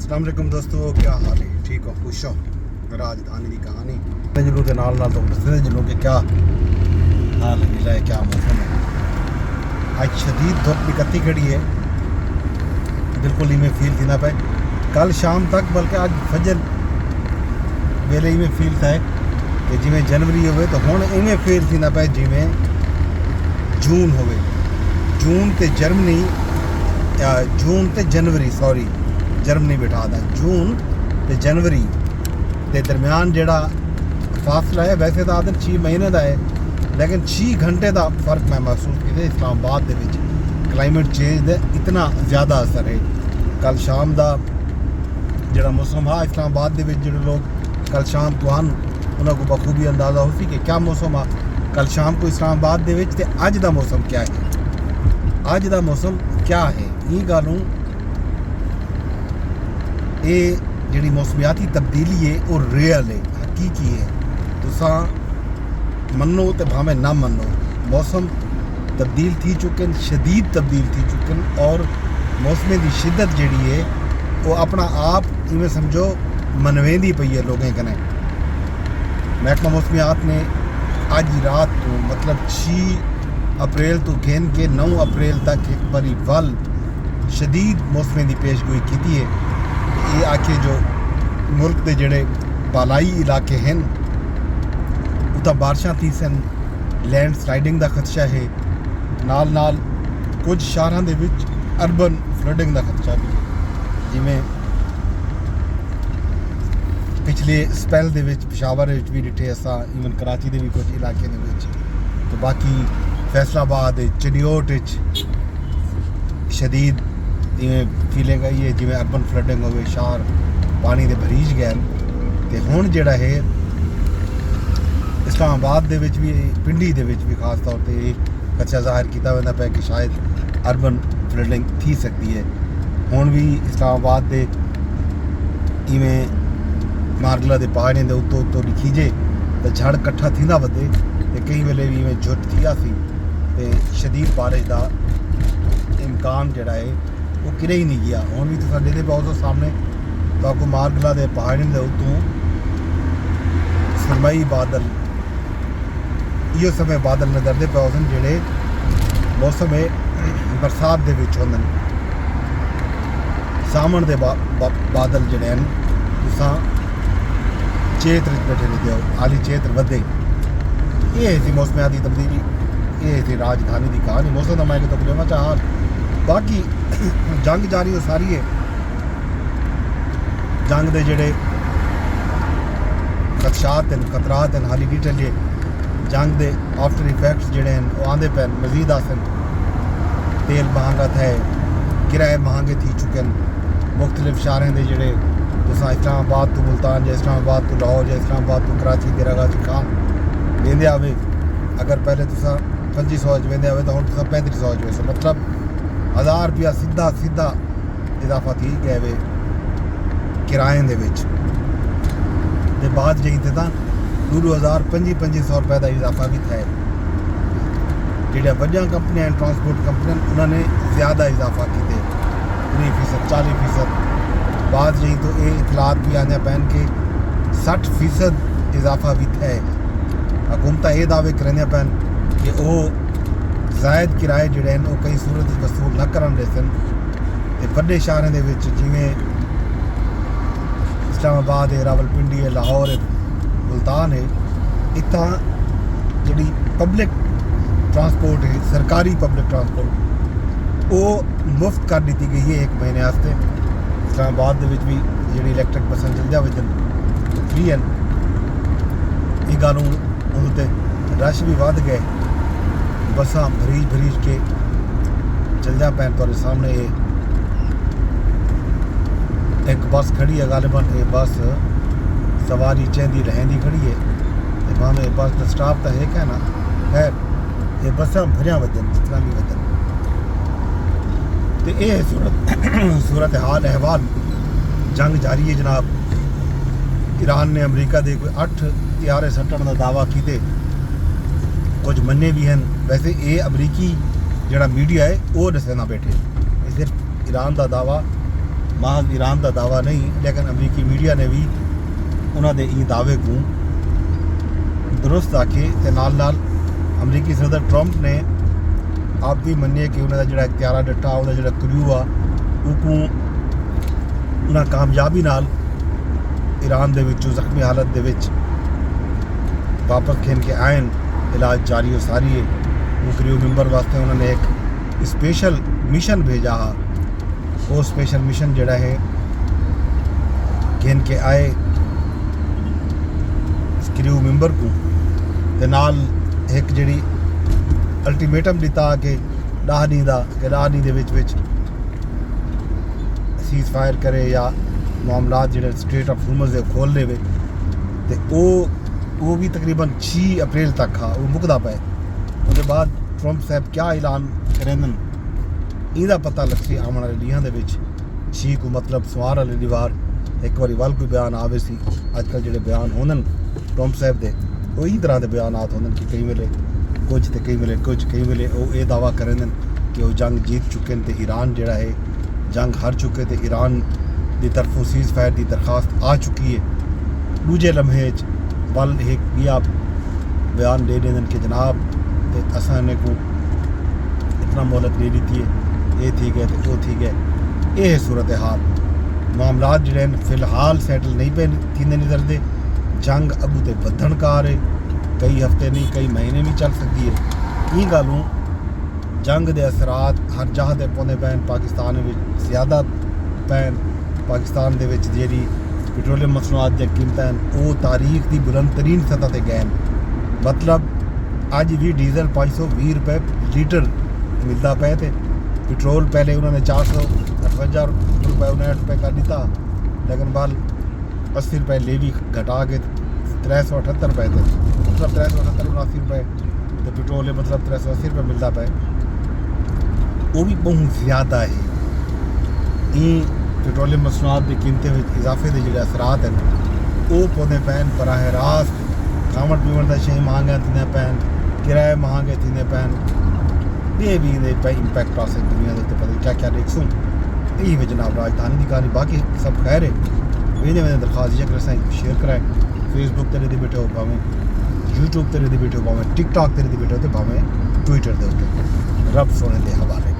अस्सलाम वालेकुम दोस्तों, क्या हाल है? ठीक हो, खुश हो? राजधानी की कहानी जिलों के नाल नाल तो दसते जिलों के क्या हाल है, क्या मौसम है। आज शदीद धुप निकत्ती खड़ी है, बिल्कुल ही में फील थी ना पे कल शाम तक, बल्कि आज फजर वेले ही में फील था कि जिमें जनवरी होवे तो हुण इवें फील थी ना पे जिमें जून होवे। जून ते जर्मनी जून ते जनवरी सॉरी जर्मनी बिठा दा जून ते जनवरी के दरम्यान जिहड़ा फासला है, वैसे तो आदर 6 महीने का है, लेकिन 6 घंटे का फर्क मैं महसूस किया। इस्लामाबाद के क्लाइमेट चेंज का इतना ज़्यादा असर है। कल शाम का जिहड़ा मौसम है इस्लामाबाद के जो लोग कल शाम को आन उन्होंने को बखूबी अंदाज़ा हो सी कि क्या मौसम आ कल शाम को इस्लामाबाद के अज का मौसम क्या है, अज का मौसम क्या है। ये गलों ये जी मौसमियाती तब्दीली है वो रियल है, हकीकी है। तुसा मनो तो भावें ना मनो, मौसम तब्दील थी चुके, शदीद तब्दील थी चुके, और मौसम की शिद्दत जी है वो अपना आप इवें समझो मनवेंदी पई है लोगों कने। महकमा मौसमियात ने अज रात तो मतलब 6 अप्रैल तो घेन के 9 अप्रैल तक एक बारी वल शदीद मौसम की पेशगोई की है। ये आके जो मुल्क के जोड़े बालाई इलाके हैं उतना बारिशां थी सन, लैंड स्लाइडिंग का खदशा है, नाल नाल कुछ शहरों के विच अर्बन फ्लडिंग का खदशा भी है। जिमें पिछले स्पैल के विच पेशावर भी डिठे असा, ईवन कराची के भी कुछ इलाके के विच, तो बाकी फैसलाबाद चनियोट शदीद इवें फीलिंग आई है जिमें अर्बन फ्लडिंग हो, शहर पानी के भरीज गए। तो हुण जिहड़ा है इस्लामाबाद के भी पिंडी के भी खास तौर पर खदशा जाहिर किया वैंदा पे कि शायद अर्बन फ्लडिंग थी सकती है। हुण भी इस्लामाबाद के इवें मारगला के पहाड़ियों के उत्तों उत्तों खीजे तो झड़ कट्ठा थींदा वधे, तो कई वेले भी इवें झुट थिया सी ते शदीद बारिश का इम्कान जिहड़ा है वो किरे ही नहीं गया। हुण भी तुसीं देखदे पाओ तो सामने तो आपको मारगला के पहाड़ियों के उत्तों सरमई बादल इहो समय बादल नज़रदे पे सन जिहड़े मौसम है बरसात दे विच होंदे ने। सामण दे बादल जिहड़े हैं तुसां चेत बैठे नहीं हो, हाली चेत वधे। ये थी मौसमियाती तब्दीली, ये थी राजधानी की कहानी। मौसम का मैं कि तकरीबन चाह बाकी जंग जारी हो सारी है, जंग के जोड़े खदशात हैं खतरात हैं हाली नहीं टले। जंग के आफ्टर इफेक्ट्स जोड़े हैं वो आते पे मजीद आसन, तेल महंगा है, किराए महंगे थी चुके हैं। मुख्तलिफ शहरों के जोड़े तुसा इस्लामाबाद तो मुल्तान या इस्लामाबाद तो लाहौर या इस्लामाबाद तो कराची दिरागा खान वेंदे आवे, अगर पहले तुसा 2500 वेंदे आवे तो हम 3500 से मतलब 1000 रुपया सीधा सीधा इजाफा थी गए वे किराए के बाद जी थे 2000-2500 रुपए का इजाफा भी है। जो वड्डियां कंपनियां ट्रांसपोर्ट कंपनियां उन्होंने ज़्यादा इजाफा किए 30% 40%। बाद जी तो ये इतलात भी आने पैन के 60% इजाफा भी है। हुकूमत ये दावे करें पैन कि वो जायद किराए जोड़े हैं वो कई सूरत वसूल न कर रहे सन। वड्डे शहरों के जिमें इस्लामाबाद है, रावलपिंडी है, लाहौर है, मुल्तान है, इतना जी पब्लिक ट्रांसपोर्ट है, सरकारी पब्लिक ट्रांसपोर्ट वो मुफ्त कर दी गई है 1 महीने वास्ते। इस्लामाबाद भी जी इलैक्ट्रिक बसन चल जाए फ्री हैं। ये गल उन्होंने रश भी वध गए, बसा भरीज के चल जा पैन। तुहाडे सामने एक बस खड़ी है, गालिबन ये बस सवारी चेंदी रहंदी खड़ी है, भावें बस का स्टाफ तो है क्या ना, खैर ये बसा भरिया वजन जितना भी वजन। तो ये सूरत हाल अहवाल जंग जारी है जनाब। ईरान ने अमरीका के कोई 8 हथियारे सट्टन का दावा किए, कुछ मन्ने भी हैं। वैसे ये अमरीकी जड़ा मीडिया है वो दसे ना बैठे, सिर्फ ईरान का दावा महज ईरान का दावा नहीं, लेकिन अमरीकी मीडिया ने भी उन्होंने ये दावे को दुरुस्त आके ते नाल अमरीकी सदर ट्रंप ने आप भी मन्निए कि उन्होंने जो इख्तियार डटा उन्होंने जो क्रू आ उनको उन्हें कामयाबी नाल ईरान दे विचों जख्मी हालत दे विच वापस खेन के आयन इलाज जारी हो सारी है। वो क्रू मैंबर वास्ते उन्होंने एक स्पेशल मिशन भेजा हा। वो स्पेशल मिशन जड़ा है खेन के आए क्रू मैंबर को ते नाल एक जड़ी अल्टीमेटम दिता कि 10 दी दा कि 10 दी दे विच सीज़ फायर करे या मामलात जो स्ट्रेट ऑफ हॉर्मुज़ दे खोल देवे। तो वो भी तकरीबन 6 अप्रैल तक हा वो मुकदा पे। उसके बाद ट्रंप साहब क्या ऐलान करेंदन इहदा पता लगसी आने वाले दिहां दे विच। 6 को मतलब सोमवार वाली दीवार एक बारी वल कोई बयान आवे सी। अजकल जो बयान होंदन ट्रंप साहब दे वो इस तरह के बयानात होंदन कि कई वेले कुछ तो कई वेले कुछ, कई वेले वो ये दावा करेंदन कि वो जंग जीत चुके हैं तो ईरान जड़ा है जंग हार चुके तो ईरान की तरफों सीज़ फायर की दरखास्त आ चुकी है। दूजे लम्हे वल एक या बयान दे दें कि जनाब असा ने को इतना मोहलत ले ली थी ये थी गए तो वो थी गए। ये सूरत हाल मामलात जड़े फ़िलहाल सैटल नहीं पे थींदे नज़र दे। जंग अगू तो वधण का रहे कई हफ्ते नहीं कई महीने भी चल सकती है। ये गलों जंग के असरात हर जगह ते पौंदे पैन। पाकिस्तान में ज़्यादा पैन पाकिस्तान दे विच जेरी पेट्रोलियम मसनूआत दी कीमतां वो तारीख की बुलंद तरीन सतह ते गए। मतलब अज भी डीजल 520 रुपए लीटर मिलता पे थे। पेट्रोल पहले उन्होंने 458 रुपये 59 रुपये का दिता, लेकिन बाल 80 रुपये ले भी घटा के 378 रुपये थे। मतलब 378 79 रुपये तो पेट्रोल मतलब 380 रुपये मिलता पे। वो भी बहुत ज़्यादा है। ये पेट्रोलियम मसनूआत की कीमतें में इजाफे के जो असरात हैं वो पौधे पैन बराह रास्त खावण पीवण का शे महंगा थींदा पैन, किराए महंगे थींदे पैन। ये भी इंपैक्ट आ सकते दुनिया के पता क्या क्या देखसूँ। यही है जनाब राजधानी की कहानी। बाकी सब खैर है। वेंदे दरखास्त ये करें शेयर कराए। फेसबुक तेरे दी बैठे हो भावें यूट्यूब तेरे दी बैठे हो भावें टिकटॉक तेरे दी बैठे हो तो भावें ट्विटर के उत्ते। रब सोने के हवाले।